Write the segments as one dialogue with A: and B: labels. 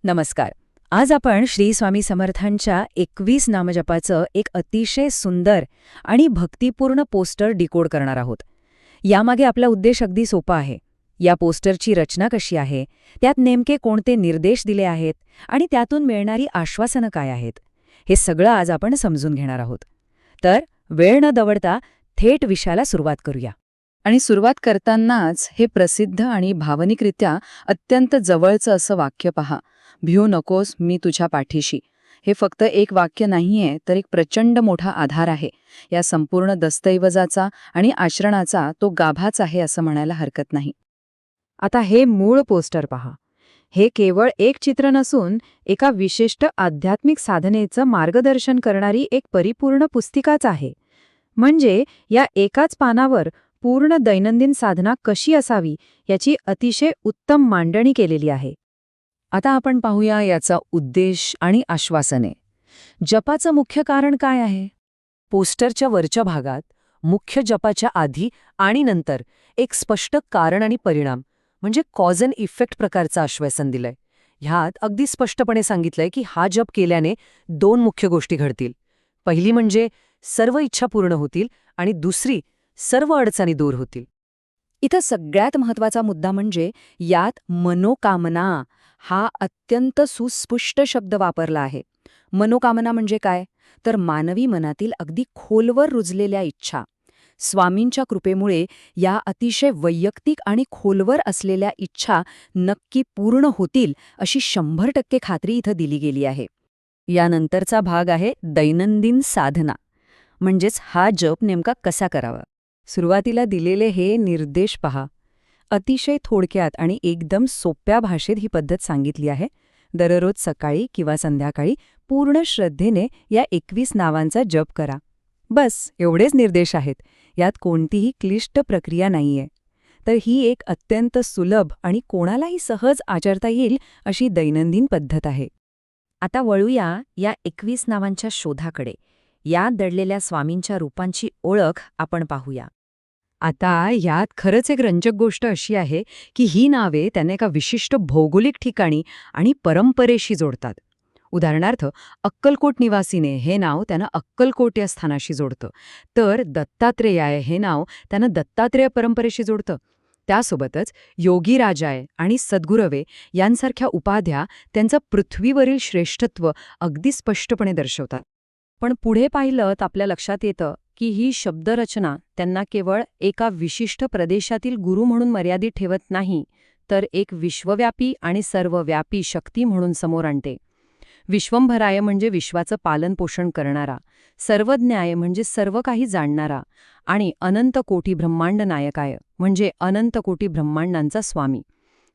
A: नमस्कार. आज आपण श्री स्वामी समर्थांच्या 21 नामजपाचं एक अतिशय सुंदर आणि भक्तिपूर्ण पोस्टर डिकोड करणार आहोत. यामागे आपला उद्देश अगदी सोपा आहे. या पोस्टरची रचना कशी आहे, त्यात नेमके कोणते निर्देश दिले आहेत आणि त्यातून मिळणारी आश्वासनं काय आहेत, हे सगळं आज आपण समजून घेणार आहोत. तर वेळ न दवडता थेट विषयाला सुरुवात करूया.
B: आणि सुरुवात करतानाच हे प्रसिद्ध आणि भावनिकरित्या अत्यंत जवळचं असं वाक्य पहा, भिऊ नकोस, मी तुझ्या पाठीशी. हे फक्त एक वाक्य नाहीये, तर एक प्रचंड मोठा आधार आहे. या संपूर्ण दस्तऐवजाचा आणि आचरणाचा तो गाभाच आहे असं म्हणायला हरकत नाही.
C: आता हे मूळ पोस्टर पहा. हे केवळ एक चित्र नसून एका विशिष्ट आध्यात्मिक साधनेचं मार्गदर्शन करणारी एक परिपूर्ण पुस्तिकाच आहे. म्हणजे या एकाच पानावर पूर्ण दैनंदिन साधना कशी असावी याची अतिशय उत्तम मांडणी केलेली आहे.
A: आता आपण पाहूया याचा उद्देश आणि आश्वासने. जपाचं मुख्य कारण काय आहे? पोस्टरच्या वरच्या भागात मुख्य जपाच्या आधी आणि नंतर एक स्पष्ट कारण आणि परिणाम म्हणजे कॉज अँड इफेक्ट प्रकारचं आश्वासन दिलंय. ह्यात अगदी स्पष्टपणे सांगितलंय की हा जप केल्याने 2 मुख्य गोष्टी घडतील. पहिली म्हणजे सर्व इच्छा पूर्ण होतील आणि दुसरी सर्व अडचणी दूर होतील.
B: इथं सगळ्यात महत्वाचा मुद्दा म्हणजे यात मनोकामना हा अत्यंत सुस्पष्ट शब्द वापरला आहे. मनोकामना म्हणजे काय? तर मानवी मनातील अगदी खोलवर रुजलेल्या इच्छा. स्वामींच्या कृपेमुळे या अतिशय वैयक्तिक आणि खोलवर असलेल्या इच्छा नक्की पूर्ण होतील अशी 100% खात्री इथं दिली गेली आहे.
A: यानंतरचा भाग आहे दैनंदिन साधना, म्हणजेच हा जप नेमका कसा करावा. सुरुवातीला दिलेले हे निर्देश पहा. अतिशय थोडक्यात आणि एकदम सोप्या भाषेत ही पद्धत सांगितली आहे. दररोज सकाळी किंवा संध्याकाळी पूर्ण श्रद्धेने या 21 नावांचा जप करा. बस एवढेच निर्देश आहेत. यात कोणतीही क्लिष्ट प्रक्रिया नाहीये. तर ही एक अत्यंत सुलभ आणि कोणालाही सहज आचरता येईल अशी दैनंदिन पद्धत आहे.
C: आता वळूया या 21 नावांच्या शोधाकडे. यात दडलेल्या स्वामींच्या रूपांची ओळख आपण पाहूया. आता यात खरंच एक रंजक गोष्ट अशी आहे की ही नावे त्यांना एका विशिष्ट भौगोलिक ठिकाणी आणि परंपरेशी जोडतात. उदाहरणार्थ अक्कलकोट निवासीने हे नाव त्यांना अक्कलकोट या स्थानाशी जोडतं, तर दत्तात्रेयाय हे नाव त्यांना दत्तात्रेय परंपरेशी जोडतं. त्यासोबतच योगीराजाय आणि सद्गुरवे यांसारख्या उपाध्या त्यांचं पृथ्वीवरील श्रेष्ठत्व अगदी स्पष्टपणे दर्शवतात. पण पुढे पाहिलं तर आपल्या लक्षात येतं की ही शब्दरचना त्यांना केवळ एका विशिष्ट प्रदेशातील गुरु म्हणून मर्यादित ठेवत नाही, तर एक विश्वव्यापी आणि सर्वव्यापी शक्ती म्हणून समोर आणते. विश्वंभराय म्हणजे विश्वाचं पालनपोषण करणारा, सर्वज्ञाय म्हणजे सर्व काही जाणणारा आणि अनंत कोटी ब्रह्मांड नायकाय म्हणजे अनंत कोटी ब्रह्मांडांचा स्वामी.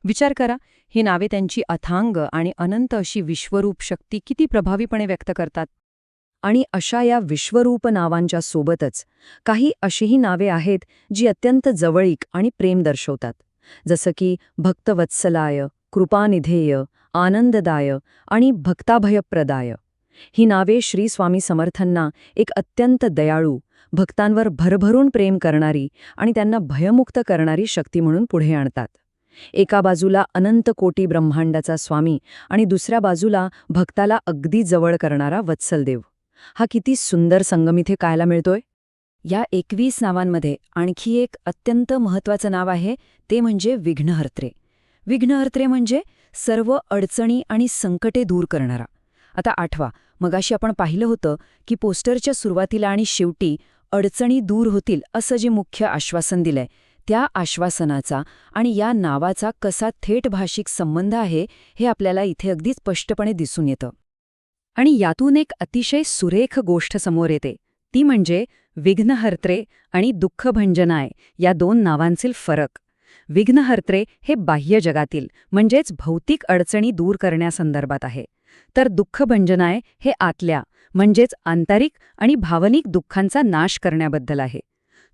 C: विचार करा, ही नावे त्यांची अथांग आणि अनंत अशी विश्वरूप शक्ती किती प्रभावीपणे व्यक्त करतात. आणि अशा या विश्वरूप नावांच्या सोबतच काही अशीही नावे आहेत जी अत्यंत जवळीक आणि प्रेम दर्शवतात, जसं की भक्तवत्सलाय, कृपानिधेय, आनंददाय आणि भक्ताभयप्रदाय. ही नावे श्री स्वामी समर्थांना एक अत्यंत दयाळू, भक्तांवर भरभरून प्रेम करणारी आणि त्यांना भयमुक्त करणारी शक्ती म्हणून पुढे आणतात. एका बाजूला अनंत कोटी ब्रह्मांडाचा स्वामी आणि दुसऱ्या बाजूला भक्ताला अगदी जवळ करणारा वत्सलदेव. हा किती सुंदर संगम इथे कायला मिळतोय. या 21 नावांमध्ये आणखी एक अत्यंत महत्त्वाचं नाव आहे, ते म्हणजे विघ्नहर्त्रे. विघ्नहर्त्रे म्हणजे सर्व अडचणी आणि संकटे दूर करणारा. आता आठवा, मगाशी आपण पाहिलं होतं की पोस्टरच्या सुरुवातीला आणि शेवटी अडचणी दूर होतील असं जे मुख्य आश्वासन दिलंय, त्या आश्वासनाचा आणि या नावाचा कसा थेट भाषिक संबंध आहे हे आपल्याला इथे अगदी स्पष्टपणे दिसून येतं. आणि यातून एक अतिशय सुरेख गोष्ट समोर येते, ती म्हणजे विघ्नहर्त्रे आणि दुःखभंजनाय या 2 नावांतील फरक. विघ्नहर्त्रे हे बाह्य जगातील म्हणजेच भौतिक अडचणी दूर करण्यासंदर्भात आहे, तर दुःखभंजनाय हे आतल्या म्हणजेच आंतरिक आणि भावनिक दुःखांचा नाश करण्याबद्दल आहे.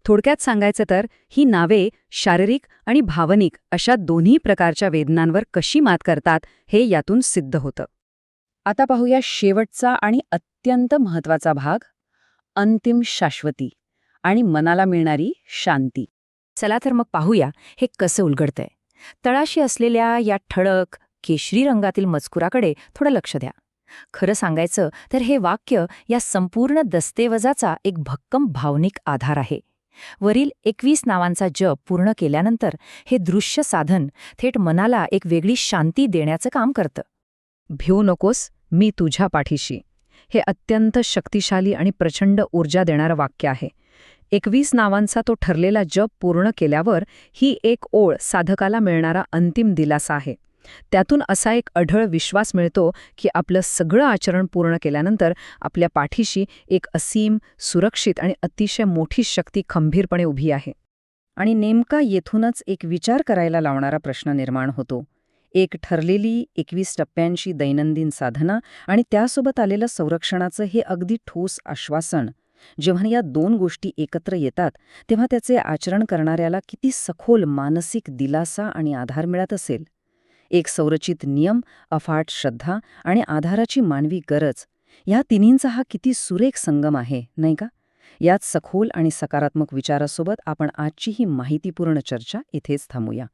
C: थोडक्यात सांगायचं तर ही नावे शारीरिक आणि भावनिक अशा दोन्ही प्रकारच्या वेदनांवर कशी मात करतात हे यातून सिद्ध होतं. आता पाहूया शेवटचा आणि अत्यंत महत्त्वाचा भाग, अंतिम शाश्वती आणि मनाला मिळणारी शांती. चला तर मग पाहूया हे कसं उलगडतंय. तळाशी असलेल्या या ठळक
B: केशरी रंगातील मजकुराकडे थोडं लक्ष द्या. खरं सांगायचं तर हे वाक्य या संपूर्ण दस्तेवजाचा एक भक्कम भावनिक आधार आहे. वरील 21 नावांचा जप पूर्ण केल्यानंतर हे दृश्य साधन थेट मनाला एक वेगळी शांती देण्याचं काम करतं.
C: भिऊ नकोस, मी तुझ्या पाठीशी. हे अत्यंत शक्तिशाली आणि प्रचंड ऊर्जा देणारं वाक्य आहे. 21 नावांचा तो ठरलेला जप पूर्ण केल्यावर ही एक ओळ साधकाला मिळणारा अंतिम दिलासा आहे. त्यातून असा एक अढळ विश्वास मिळतो की आपलं सगळं आचरण पूर्ण केल्यानंतर आपल्या पाठीशी एक असीम, सुरक्षित आणि अतिशय मोठी शक्ती खंबीरपणे उभी आहे.
B: आणि नेमका येथूनच एक विचार करायला लावणारा प्रश्न निर्माण होतो. एक ठरलेली 21 टप्प्यांची दैनंदिन साधना आणि त्यासोबत आलेलं संरक्षणाचं हे अगदी ठोस आश्वासन, जेव्हा या दोन गोष्टी एकत्र येतात तेव्हा त्याचे आचरण करणाऱ्याला किती सखोल मानसिक दिलासा आणि आधार मिळत असेल. एक संरचित नियम, अफाट श्रद्धा आणि आधाराची मानवी गरज, या तिन्हींचा हा किती सुरेख संगम आहे, नाही का? याच सखोल आणि सकारात्मक विचारासोबत आपण आजची ही माहितीपूर्ण चर्चा इथेच थांबूया.